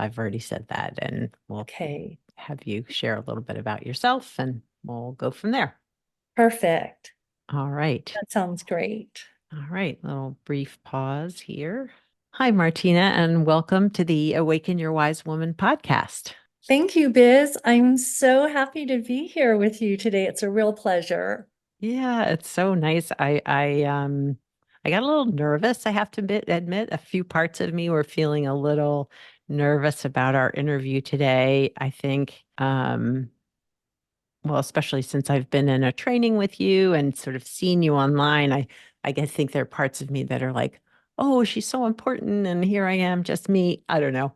I've already said that, and we'll Okay, have you share a little bit about yourself and we'll go from there. perfect. All right. That sounds great. All right. Little brief pause here. Hi, Martina, and welcome to the Awaken Your Wise Woman podcast. Thank you, Biz. I'm so happy to be here with you today. It's a real pleasure. Yeah, it's so nice. I got a little nervous, I have to admit. A few parts of me were feeling a little nervous about our interview today. I think well, especially since I've been in a training with you and sort of seen you online, I guess think there are parts of me that are like, oh, she's so important, and here I am, just me. I don't know,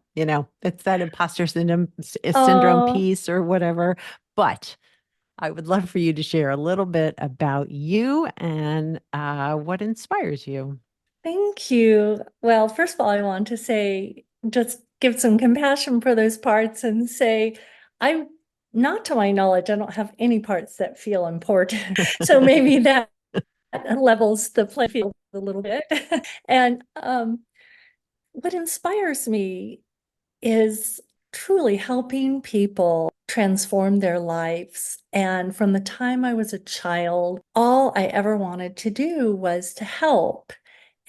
it's that imposter syndrome Oh, piece or whatever. But I would love for you to share a little bit about you and what inspires you. thank you. Well, first of all, I want to say, just give some compassion for those parts and say, I'm not to my knowledge, I don't have any parts that feel important. So maybe that levels the playing field a little bit. And what inspires me is truly helping people transform their lives. And from the time I was a child, all I ever wanted to do was to help.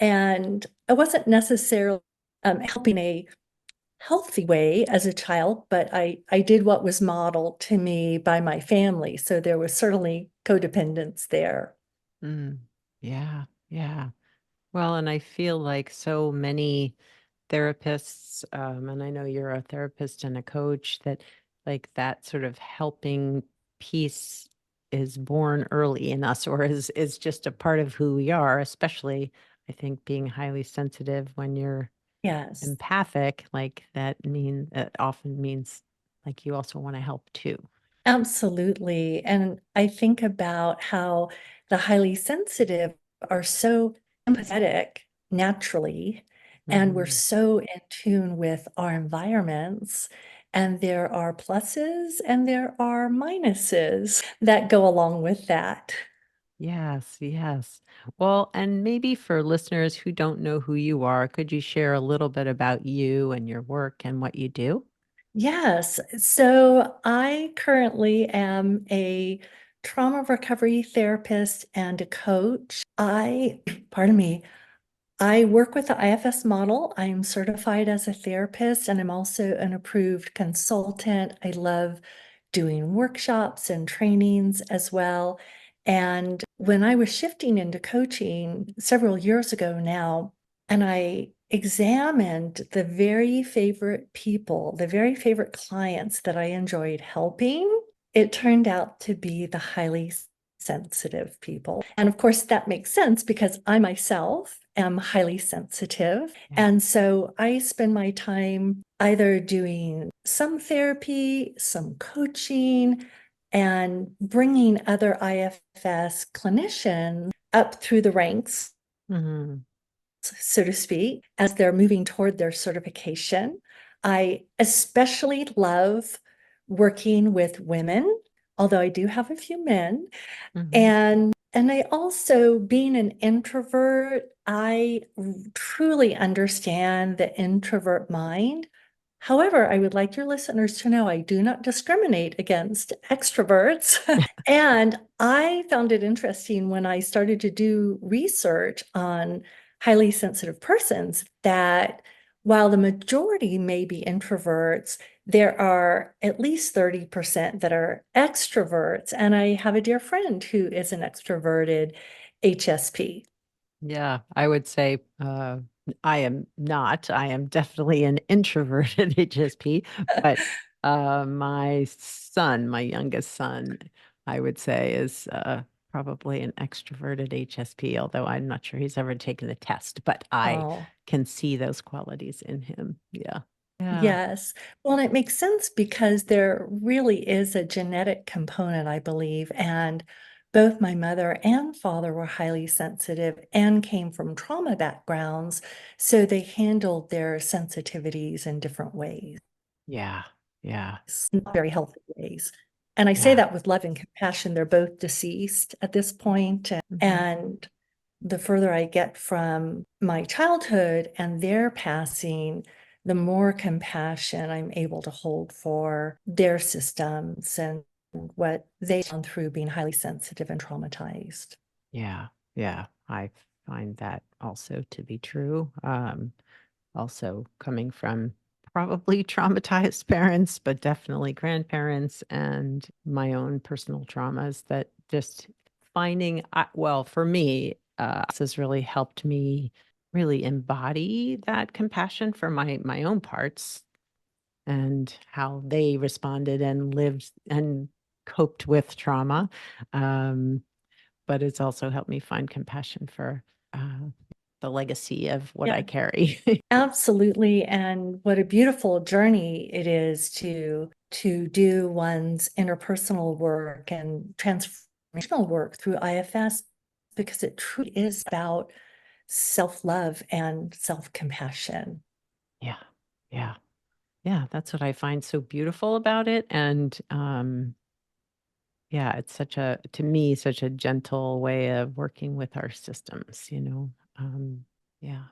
And I wasn't necessarily helping a healthy way as a child, but I did what was modeled to me by my family. So there was certainly codependence there. Mm, yeah, yeah. Well, and I feel like so many therapists, and I know you're a therapist and a coach, that like that sort of helping piece is born early in us or is just a part of who we are, especially I think being highly sensitive when you're Yes. empathic, like that often means like you also want to help too. Absolutely. And I think about how the highly sensitive are so empathetic naturally, and we're Mhm. so in tune with our environments. And there are pluses and there are minuses that go along with that. Yes, yes. Well, and maybe for listeners who don't know who you are, could you share a little bit about you and your work and what you do? Yes. So I currently am a trauma recovery therapist and a coach. Pardon me, I work with the IFS model. I'm certified as a therapist and I'm also an approved consultant. I love doing workshops and trainings as well. And when I was shifting into coaching several years ago now, and I examined the very favorite people, the very favorite clients that I enjoyed helping, it turned out to be the highly sensitive people. And of course, that makes sense because I myself am highly sensitive. Yeah. And so I spend my time either doing some therapy, some coaching, and bringing other IFS clinicians up through the ranks, Hmm. so to speak, as they're moving toward their certification. I especially love working with women, although I do have a few men. Hmm. And I also, being an introvert, I truly understand the introvert mind. However, I would like your listeners to know I do not discriminate against extroverts. And I found it interesting when I started to do research on highly sensitive persons that while the majority may be introverts, there are at least 30% that are extroverts. And I have a dear friend who is an extroverted HSP. Yeah, I would say I am not. I am definitely an introverted HSP, but my son, my youngest son, I would say is probably an extroverted HSP, although I'm not sure he's ever taken the test, but I Oh, can see those qualities in him. Yeah. Yeah. yes. Well, it makes sense because there really is a genetic component, I believe. And both my mother and father were highly sensitive and came from trauma backgrounds. So they handled their sensitivities in different ways, Yeah. Yeah. not very healthy ways. And I say Yeah. that with love and compassion. They're both deceased at this point. Hmm. And the further I get from my childhood and their passing, the more compassion I'm able to hold for their systems and what they've gone through being highly sensitive and traumatized. Yeah. Yeah. I find that also to be true. Also coming from probably traumatized parents, but definitely grandparents and my own personal traumas that just finding, well, for me, this has really helped me really embody that compassion for my own parts and how they responded and lived and coped with trauma. Um, but it's also helped me find compassion for the legacy of what I Yeah, carry. absolutely. And what a beautiful journey it is to do one's interpersonal work and transformational work through IFS, because it truly is about self-love and self-compassion. Yeah. Yeah. Yeah, that's what I find so beautiful about it, and, yeah, it's such a to me, such a gentle way of working with our systems, yeah.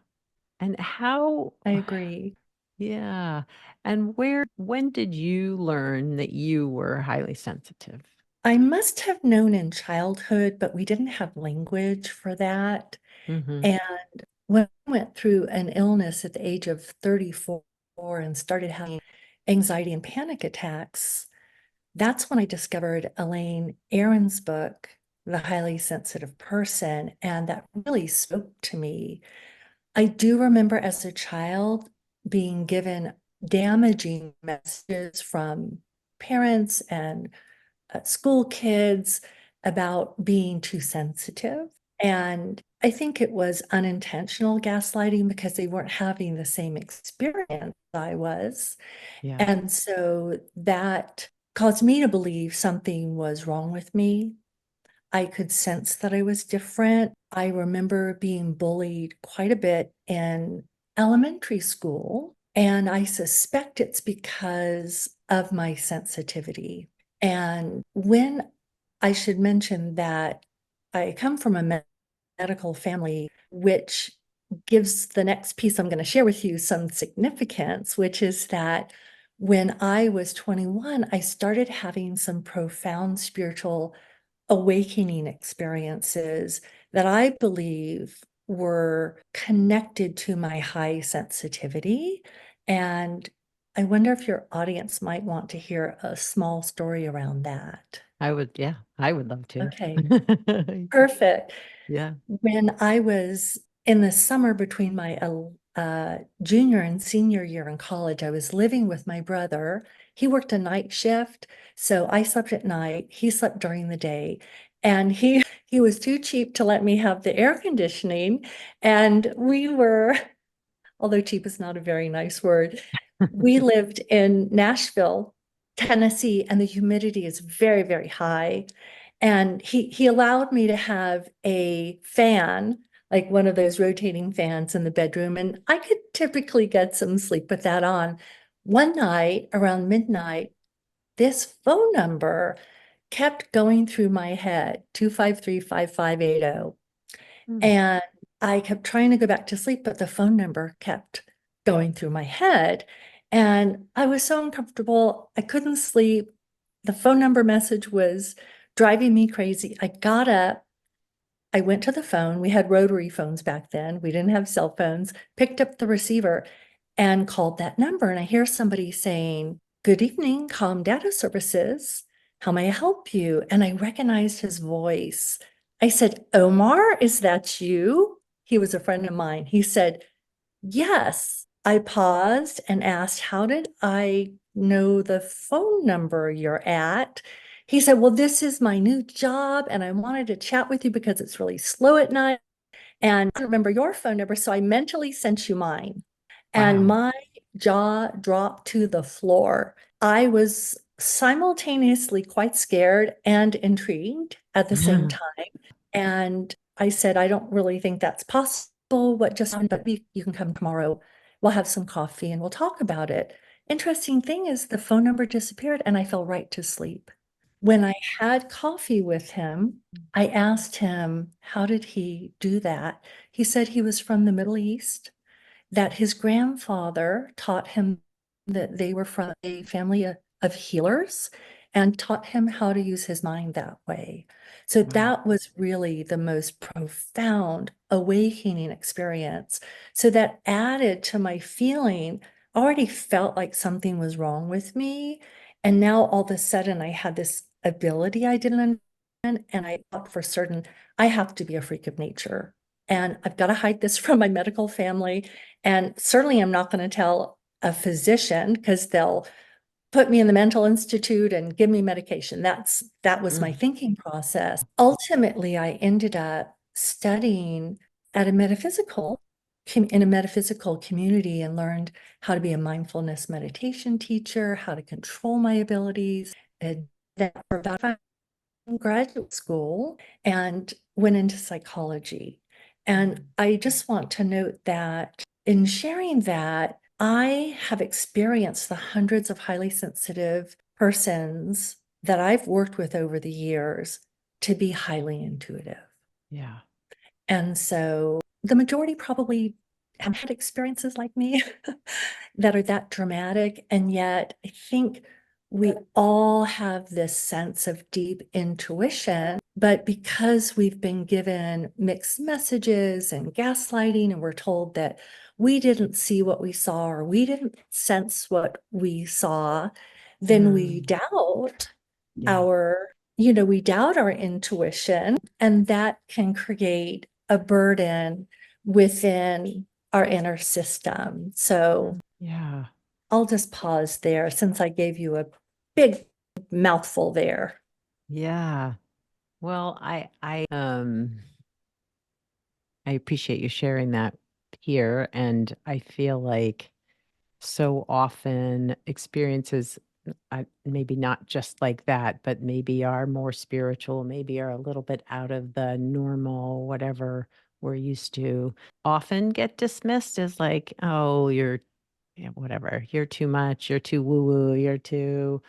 And how I agree. yeah, and when did you learn that you were highly sensitive? I must have known in childhood, but we didn't have language for that. Mhm. And when I went through an illness at the age of 34 and started having anxiety and panic attacks, that's when I discovered Elaine Aron's book, The Highly Sensitive Person, and that really spoke to me. I do remember as a child being given damaging messages from parents and school kids about being too sensitive. And I think it was unintentional gaslighting because they weren't having the same experience I was. Yeah, And so that caused me to believe something was wrong with me. I could sense that I was different. I remember being bullied quite a bit in elementary school, and I suspect it's because of my sensitivity. And when I should mention that I come from a medical family, which gives the next piece I'm going to share with you some significance, which is that when I was 21, I started having some profound spiritual awakening experiences that I believe were connected to my high sensitivity. And I wonder if your audience might want to hear a small story around that. I would love to. Okay, perfect. Yeah. When I was in the summer between my junior and senior year in college, I was living with my brother. He worked a night shift, so I slept at night. He slept during the day, and he was too cheap to let me have the air conditioning. And we were, although cheap is not a very nice word, we lived in Nashville, Tennessee, and the humidity is very, very high. And he allowed me to have a fan, like one of those rotating fans in the bedroom, and I could typically get some sleep with that on. One night around midnight, this phone number kept going through my head, 253-5580. Mm. And I kept trying to go back to sleep, but the phone number kept going through my head. And I was so uncomfortable. I couldn't sleep. The phone number message was driving me crazy. I got up. I went to the phone. We had rotary phones back then. We didn't have cell phones. Picked up the receiver and called that number. And I hear somebody saying, "Good evening, Calm Data Services. How may I help you?" And I recognized his voice. I said, "Omar, is that you?" He was a friend of mine. He said, "Yes." I paused and asked, "How did I know the phone number you're at?" He said, "Well, this is my new job, and I wanted to chat with you because it's really slow at night. And I remember your phone number, so I mentally sent you mine." And Wow. my jaw dropped to the floor. I was simultaneously quite scared and intrigued at the same time. And I said, "I don't really think that's possible, what just happened, but you can come tomorrow. We'll have some coffee and we'll talk about it." Interesting thing is the phone number disappeared and I fell right to sleep. When I had coffee with him, I asked him, how did he do that? He said he was from the Middle East that his grandfather taught him that they were from a family of healers and taught him how to use his mind that way. So Wow. that was really the most profound awakening experience. So that added to my feeling, I already felt like something was wrong with me. And now all of a sudden I had this ability I didn't understand, and I thought for certain I have to be a freak of nature. And I've got to hide this from my medical family. And certainly I'm not going to tell a physician because they'll put me in the mental institute and give me medication. That was my Mm. thinking process. Ultimately, I ended up studying at a metaphysical in a metaphysical community and learned how to be a mindfulness meditation teacher, how to control my abilities, and that for about 5 in graduate school and went into psychology. And I just want to note that in sharing that, I have experienced the hundreds of highly sensitive persons that I've worked with over the years to be highly intuitive. Yeah. And so the majority probably have had experiences like me that are that dramatic. And yet I think we all have this sense of deep intuition, but because we've been given mixed messages and gaslighting, and we're told that we didn't see what we saw or we didn't sense what we saw, then we Mm. doubt Yeah. our, we doubt our intuition, and that can create a burden within our inner system. So Yeah. I'll just pause there since I gave you a big mouthful there. Yeah. Well, I appreciate you sharing that here, and I feel like so often experiences, maybe not just like that, but maybe are more spiritual, maybe are a little bit out of the normal, whatever we're used to, often get dismissed as like, oh, you're, yeah, whatever, you're too much, you're too woo woo, you're too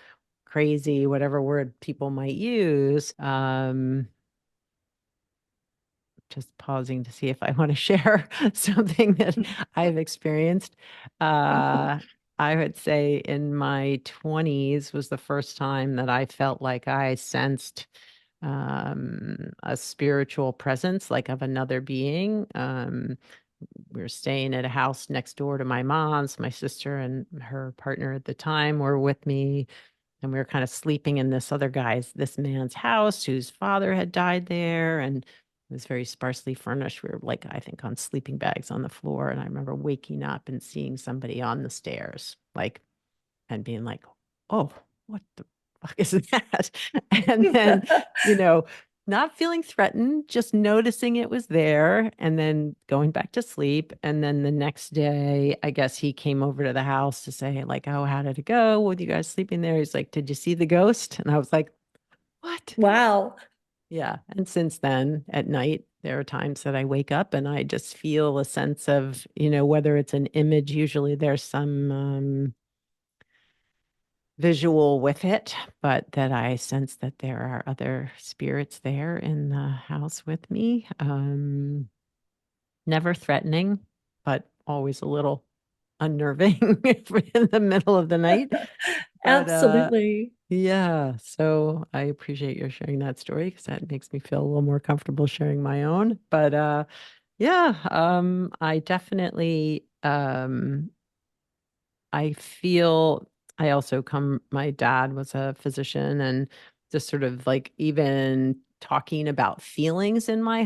crazy, whatever word people might use. Just pausing to see if I want to share something that I've experienced. Uh, I would say in my 20s was the first time that I felt like I sensed a spiritual presence, like of another being. We were staying at a house next door to my mom's. My sister and her partner at the time were with me, and we were kind of sleeping in this man's house whose father had died there, and it was very sparsely furnished. We were like, I think, on sleeping bags on the floor. And I remember waking up and seeing somebody on the stairs, like, and being like, oh, what the fuck is that? And then, you know, not feeling threatened, just noticing it was there and then going back to sleep. And then the next day, I guess he came over to the house to say, like, oh, how did it go with you guys sleeping there? He's like, did you see the ghost? And I was like, what? Wow. Yeah. And since then, at night, there are times that I wake up and I just feel a sense of, whether it's an image, usually there's some visual with it, but that I sense that there are other spirits there in the house with me. Never threatening, but always a little unnerving in the middle of the night. But Absolutely. yeah, so I appreciate your sharing that story because that makes me feel a little more comfortable sharing my own. But yeah, I definitely I feel I also my dad was a physician, and just sort of like even talking about feelings in my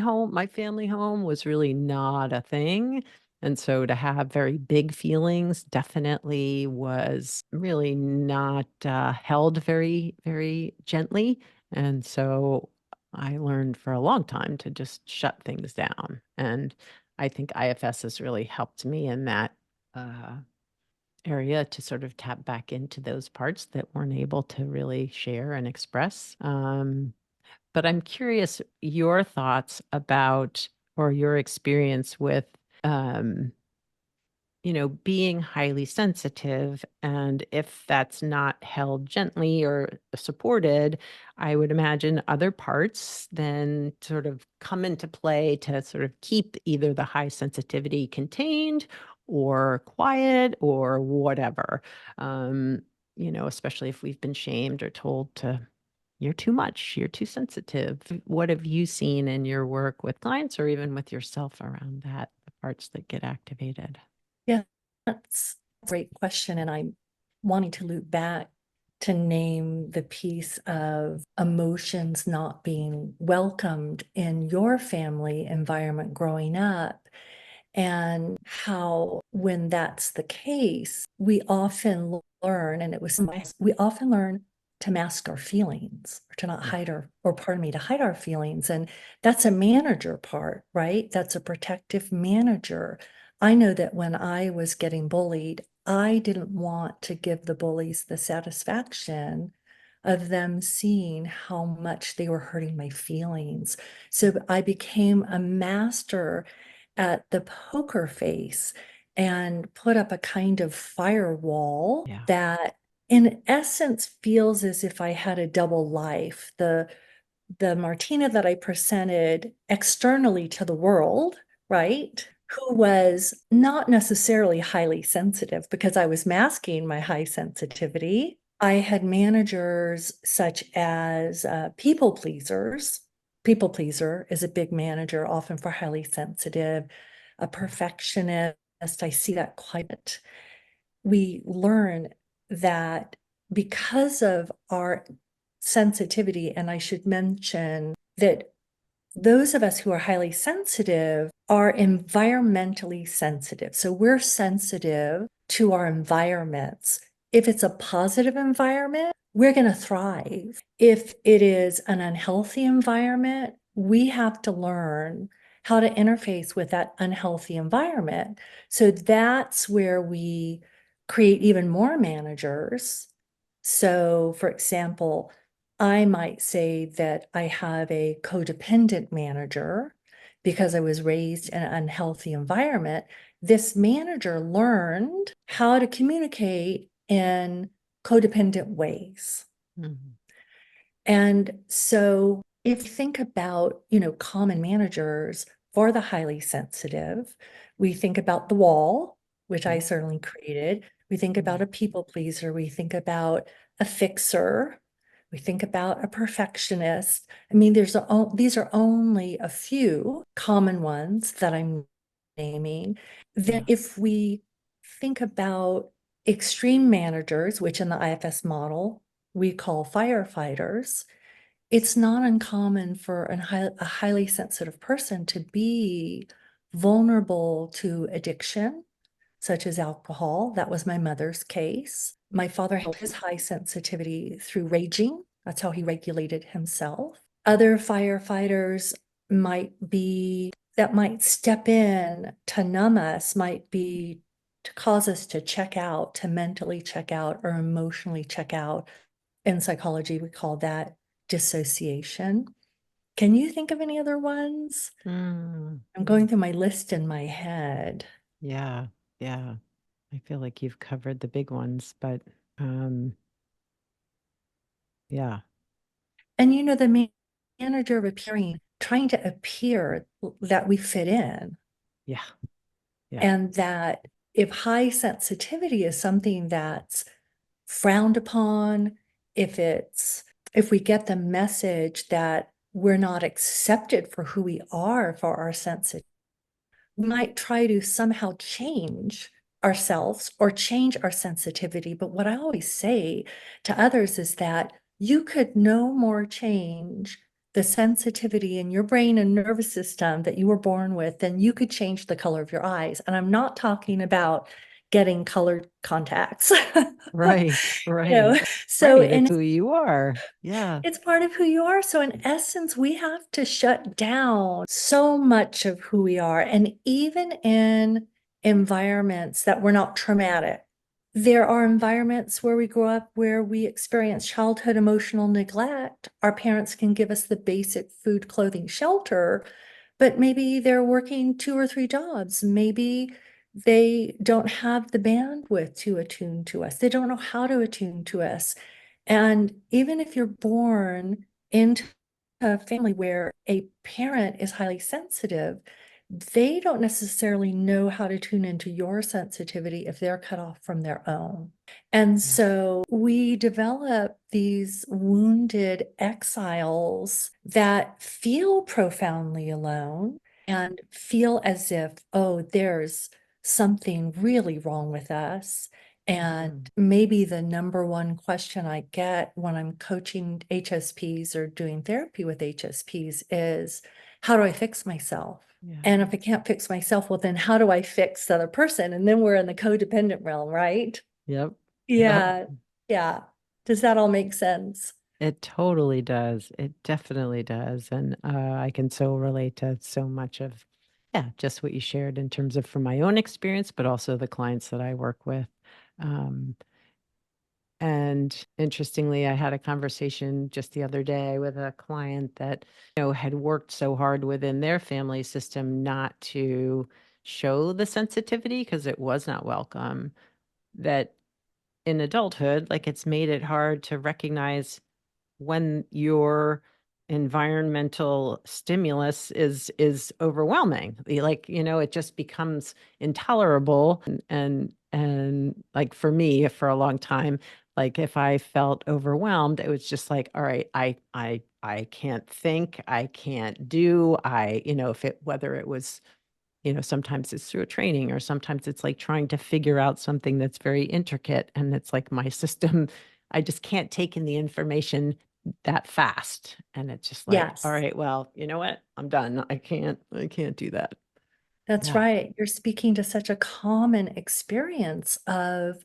family home was really not a thing. And so to have very big feelings definitely was really not held very, very gently. And so I learned for a long time to just shut things down. And I think IFS has really helped me in that. Area to sort of tap back into those parts that weren't able to really share and express. But I'm curious your thoughts about or your experience with um, being highly sensitive. And if that's not held gently or supported, I would imagine other parts then sort of come into play to sort of keep either the high sensitivity contained or quiet or whatever. Especially if we've been shamed or told to, you're too much, you're too sensitive. What have you seen in your work with clients or even with yourself around that, the parts that get activated? Yeah, that's a great question. And I'm wanting to loop back to name the piece of emotions not being welcomed in your family environment growing up. And how, when that's the case, we often learn, and we often learn to mask our feelings or to not Yeah. hide or pardon me, to hide our feelings. And that's a manager part, right? That's a protective manager. I know that when I was getting bullied, I didn't want to give the bullies the satisfaction of them seeing how much they were hurting my feelings. So I became a master at the poker face and put up a kind of firewall Yeah. that in essence feels as if I had a double life. The Martina that I presented externally to the world, right? Who was not necessarily highly sensitive because I was masking my high sensitivity. I had managers such as people pleasers. People pleaser is a big manager, often for highly sensitive, a perfectionist. I see that quite a bit. We learn that because of our sensitivity, and I should mention that those of us who are highly sensitive are environmentally sensitive. So we're sensitive to our environments. If it's a positive environment, we're going to thrive. If it is an unhealthy environment, we have to learn how to interface with that unhealthy environment. So that's where we create even more managers. So, for example, I might say that I have a codependent manager because I was raised in an unhealthy environment. This manager learned how to communicate in codependent ways. Mhm. And so if you think about, common managers for the highly sensitive, we think about the wall, which I Yeah. certainly created. We think about Mhm. a people pleaser. We think about a fixer. We think about a perfectionist. I mean, these are only a few common ones that I'm naming. Then Yeah. if we think about extreme managers, which in the IFS model we call firefighters, it's not uncommon for a highly sensitive person to be vulnerable to addiction, such as alcohol. That was my mother's case. My father held his high sensitivity through raging. That's how he regulated himself. Other firefighters that might step in to numb us, might be to cause us to check out, to mentally check out or emotionally check out. In psychology, we call that dissociation. Can you think of any other ones? Mm. I'm going through my list in my head. Yeah. Yeah. I feel like you've covered the big ones, but um, yeah. And the manager of appearing, trying to appear that we fit in, Yeah. Yeah. and that if high sensitivity is something that's frowned upon, if we get the message that we're not accepted for who we are, for our sensitivity, we might try to somehow change ourselves or change our sensitivity. But what I always say to others is that you could no more change the sensitivity in your brain and nervous system that you were born with than you could change the color of your eyes. And I'm not talking about getting colored contacts. Right. You know, Right. so Right. It's in who you are. Yeah. It's part of who you are. So in essence, we have to shut down so much of who we are. And even in environments that were not traumatic, there are environments where we grow up where we experience childhood emotional neglect. Our parents can give us the basic food, clothing, shelter, but maybe they're working 2 or 3 jobs. Maybe they don't have the bandwidth to attune to us. They don't know how to attune to us. And even if you're born into a family where a parent is highly sensitive, they don't necessarily know how to tune into your sensitivity if they're cut off from their own. And Yeah. so we develop these wounded exiles that feel profoundly alone and feel as if, oh, there's something really wrong with us. And Mhm. maybe the number one question I get when I'm coaching HSPs or doing therapy with HSPs is, how do I fix myself? Yeah. And if I can't fix myself, well, then how do I fix the other person? And then we're in the codependent realm, right? Yep. Yep. Yeah. Yeah. Does that all make sense? It totally does. It definitely does. And I can so relate to so much of, yeah, just what you shared in terms of from my own experience, but also the clients that I work with. Um, and interestingly, I had a conversation just the other day with a client that, had worked so hard within their family system not to show the sensitivity because it was not welcome, that in adulthood, like it's made it hard to recognize when your environmental stimulus is overwhelming. Like, it just becomes intolerable and like for me for a long time, like if I felt overwhelmed, it was just like, all right, I can't think, I can't do, if it whether it was sometimes it's through a training or sometimes it's like trying to figure out something that's very intricate and it's like my system, I just can't take in the information that fast. And it's just like, all Yes, right, well, you know what? I'm done. I can't do that. that's Yeah. right. You're speaking to such a common experience of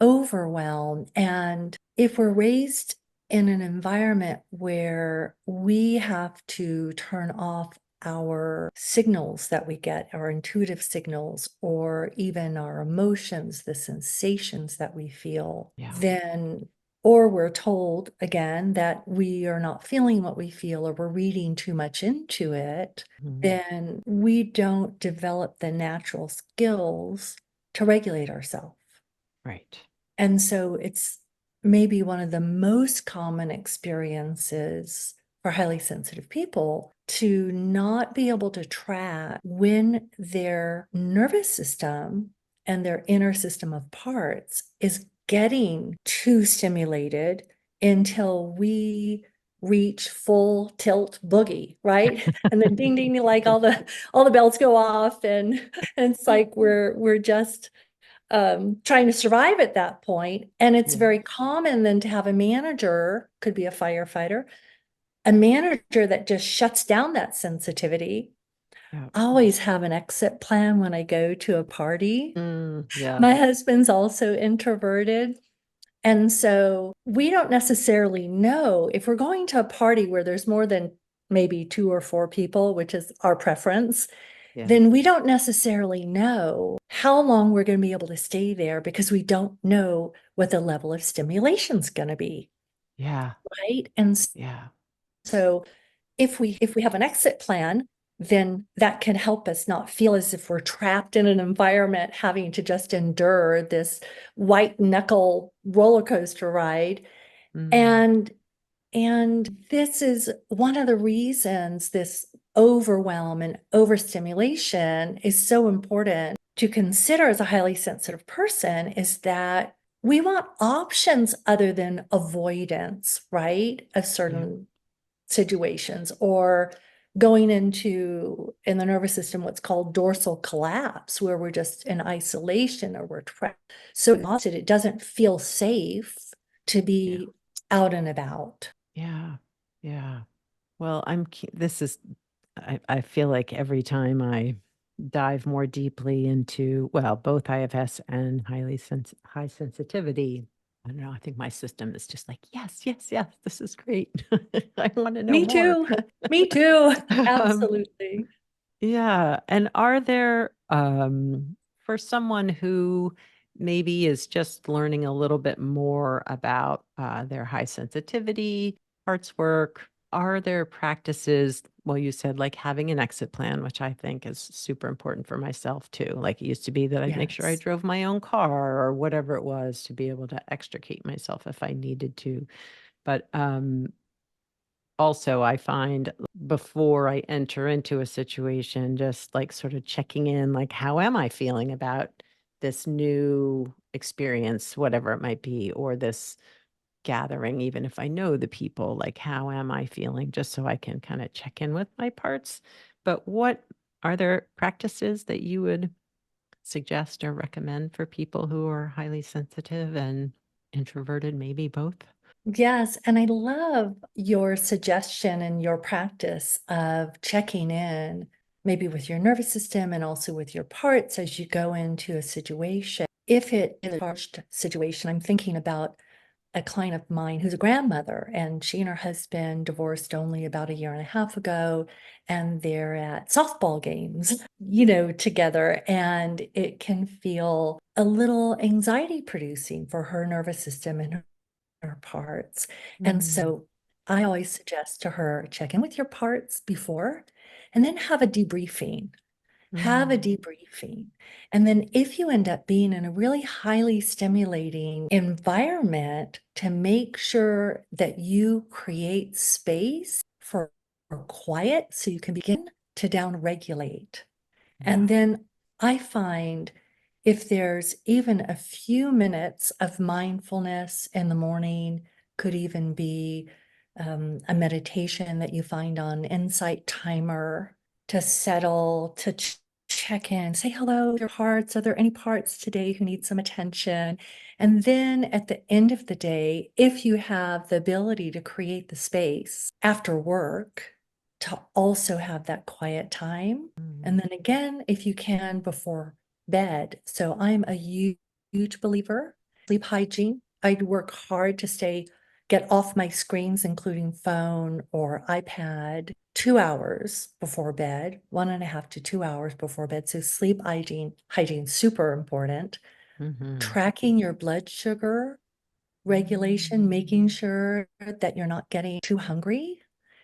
overwhelm. And if we're raised in an environment where we have to turn off our signals that we get, our intuitive signals, or even our emotions, the sensations that we feel, Yeah. then, or we're told again that we are not feeling what we feel, or we're reading too much into it, Mhm. then we don't develop the natural skills to regulate ourselves. Right. And so it's maybe one of the most common experiences for highly sensitive people to not be able to track when their nervous system and their inner system of parts is getting too stimulated until we reach full tilt boogie, right? And then ding ding, like all the bells go off, and it's like we're just trying to survive at that point. And it's Yeah. very common then to have a manager, could be a firefighter, a manager that just shuts down that sensitivity. Yeah. I always have an exit plan when I go to a party. Yeah. My husband's also introverted. And so we don't necessarily know if we're going to a party where there's more than maybe two or four people, which is our preference, Yeah. then we don't necessarily know how long we're going to be able to stay there because we don't know what the level of stimulation is going to be, Yeah. right? And Yeah. so if we have an exit plan, then that can help us not feel as if we're trapped in an environment having to just endure this white knuckle roller coaster ride. Mm. And and this is one of the reasons this overwhelm and overstimulation is so important to consider as a highly sensitive person, is that we want options other than avoidance, right? Of Yeah. certain situations, or going into in the nervous system what's called dorsal collapse, where we're just in isolation or we're trapped so exhausted it doesn't feel safe to Yeah. be out and about. Yeah. Yeah. Well, this is, I feel like every time I dive more deeply into, well, both IFS and high sensitivity, I don't know, I think my system is just like, yes, yes, yes, this is great. I want to know Me more. too. Me too. Um, Absolutely. yeah. And are there, for someone who maybe is just learning a little bit more about their high sensitivity, parts work, are there practices? Well, you said like having an exit plan, which I think is super important for myself too. Like it used to be that I'd make sure I Yes. drove my own car or whatever it was to be able to extricate myself if I needed to. But also I find before I enter into a situation, just like sort of checking in, like, how am I feeling about this new experience, whatever it might be, or this gathering, even if I know the people, like, how am I feeling, just so I can kind of check in with my parts. But what are there practices that you would suggest or recommend for people who are highly sensitive and introverted, maybe both? Yes, and I love your suggestion and your practice of checking in, maybe with your nervous system and also with your parts as you go into a situation. If it is a charged situation, I'm thinking about a client of mine who's a grandmother, and she and her husband divorced only about a year and a half ago, and they're at softball games, together, and it can feel a little anxiety producing for her nervous system and her parts. And Mm, so I always suggest to her, check in with your parts before, and then have a debriefing. Have a mm, debriefing. And then if you end up being in a really highly stimulating environment, to make sure that you create space for quiet so you can begin to downregulate. yeah. And then I find if there's even a few minutes of mindfulness in the morning, could even be a meditation that you find on Insight Timer to settle, to check in, say hello to your parts. Are there any parts today who need some attention? And then at the end of the day, if you have the ability to create the space after work to also have that quiet time. And Mm, then again, if you can, before bed. So I'm a huge believer, sleep hygiene. I work hard to get off my screens, including phone or iPad, 2 hours before bed, 1.5 to 2 hours before bed. So sleep hygiene, super important. mhm, Tracking your blood sugar regulation, making sure that you're not getting too hungry,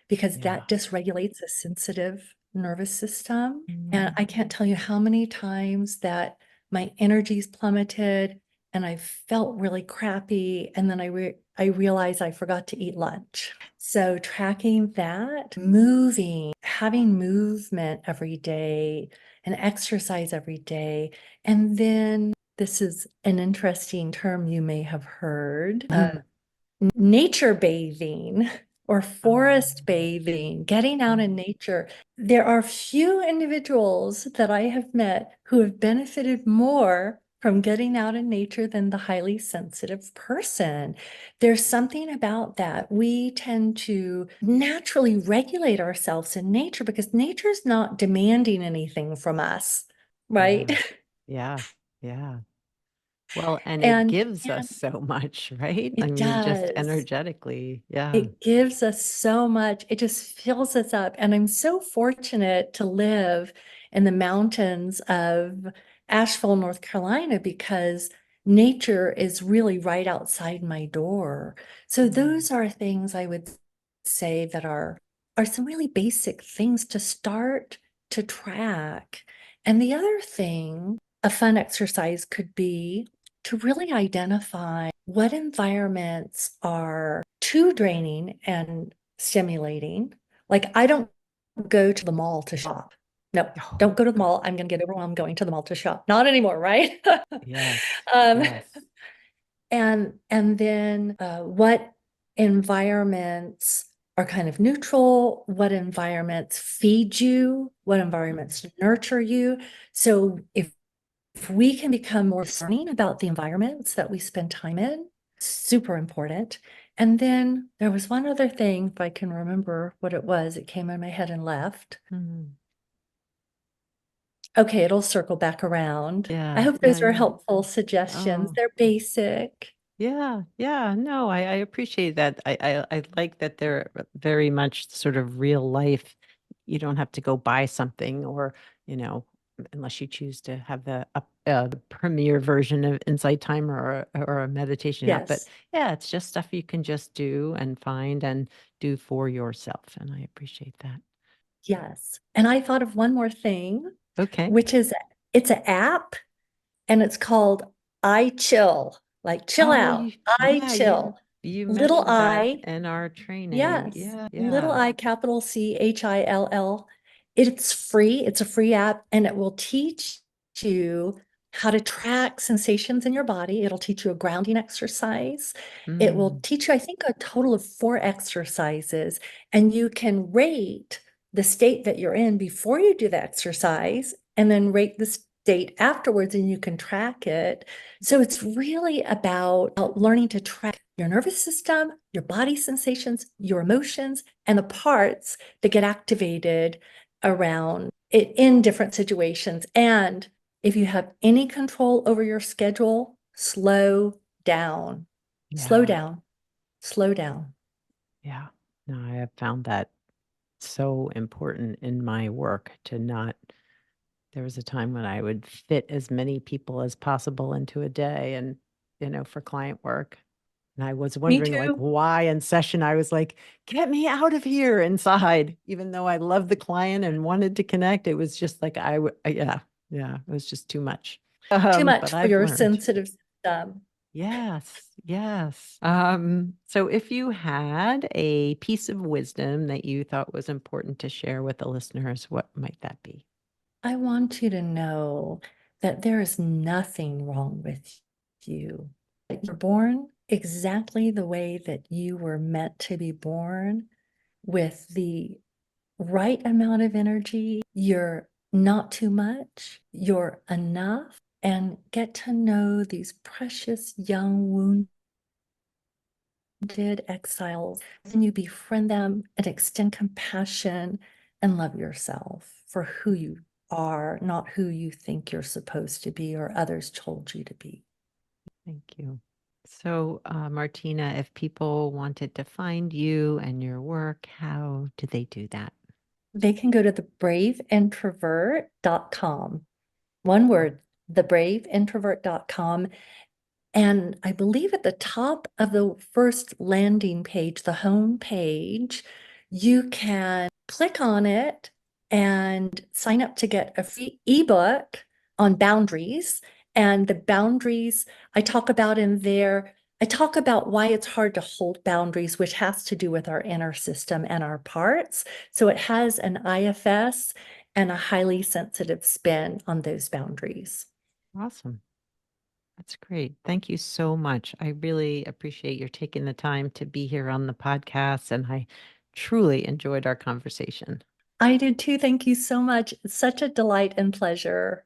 because yeah. that dysregulates a sensitive nervous system. And Mm, I can't tell you how many times that my energy's plummeted and I felt really crappy. And then I realized I forgot to eat lunch. So tracking that, moving, having movement every day and exercise every day. And then this is an interesting term you may have heard, mhm. nature bathing or forest Um, bathing, getting out in mm, nature. There are few individuals that I have met who have benefited more from getting out in nature than the highly sensitive person. There's something about that. We tend to naturally regulate ourselves in nature because nature's not demanding anything from us, right? yeah. Yeah. Yeah. Well, and it And gives us so much, right? I it mean, just does. energetically. Yeah. It gives us so much. It just fills us up. And I'm so fortunate to live in the mountains of Asheville, North Carolina, because nature is really right outside my door. So Mm, those are things I would say that are some really basic things to start to track. And the other thing, a fun exercise could be to really identify what environments are too draining and stimulating. Like, I don't go to the mall to shop. No, oh, don't go to the mall. I'm going to get overwhelmed going to the mall to shop. Not anymore, right? yes. Um, Yes. and then what environments are kind of neutral, what environments feed you, what Mm, environments nurture you. So if we can become more discerning about the environments that we spend time in, super important. And then there was one other thing, if I can remember what it was, it came in my head and left. mm. Okay, it'll circle back around. I Yeah. hope Yeah. those are Yeah. helpful suggestions. Oh. They're basic. Yeah, yeah, no, I appreciate that. I like that they're very much sort of real life. You don't have to go buy something or, you know, unless you choose to have the premier version of Insight Timer or a meditation app. But Yes, yeah, it's just stuff you can just do and find and do for yourself. And I appreciate that. yes. And I thought of one more thing, Okay. which is it's an app and it's called I Chill, like chill Oh, out. you, I yeah, Chill. You Little mentioned that I. in our training. Yes, Yeah, little yeah. I, capital Chill. It's free. It's a free app and it will teach you how to track sensations in your body. It'll teach you a grounding exercise. It will Mm, teach you, I think, a total of 4 exercises, and you can rate the state that you're in before you do the exercise and then rate the state afterwards, and you can track it. So it's really about learning to track your nervous system, your body sensations, your emotions, and the parts that get activated around it in different situations. And if you have any control over your schedule, slow down, slow yeah, down, slow down. yeah. No, I have found that so important in my work to not. There was a time when I would fit as many people as possible into a day and, for client work. And I was Me wondering like too. why in session I was like, get me out of here inside. Even though I loved the client and wanted to connect, it was just like yeah, yeah, it was just too much. Too But much for I've your learned. sensitive system. Yes, yes. So if you had a piece of wisdom that you thought was important to share with the listeners, what might that be? I want you to know that there is nothing wrong with you. You're born exactly the way that you were meant to be born, with the right amount of energy. You're not too much, you're enough, and get to know these precious young wounded exiles. Then you befriend them and extend compassion and love yourself for who you are, not who you think you're supposed to be or others told you to be. Thank you. So, Martina, if people wanted to find you and your work, how do they do that? They can go to thebraveintrovert.com. One word, thebraveintrovert.com. And I believe at the top of the first landing page, the home page, you can click on it and sign up to get a free ebook on boundaries. And the boundaries I talk about in there, I talk about why it's hard to hold boundaries, which has to do with our inner system and our parts. So it has an IFS and a highly sensitive spin on those boundaries. Awesome. That's great. Thank you so much. I really appreciate your taking the time to be here on the podcast, and I truly enjoyed our conversation. I did too. Thank you so much. It's such a delight and pleasure.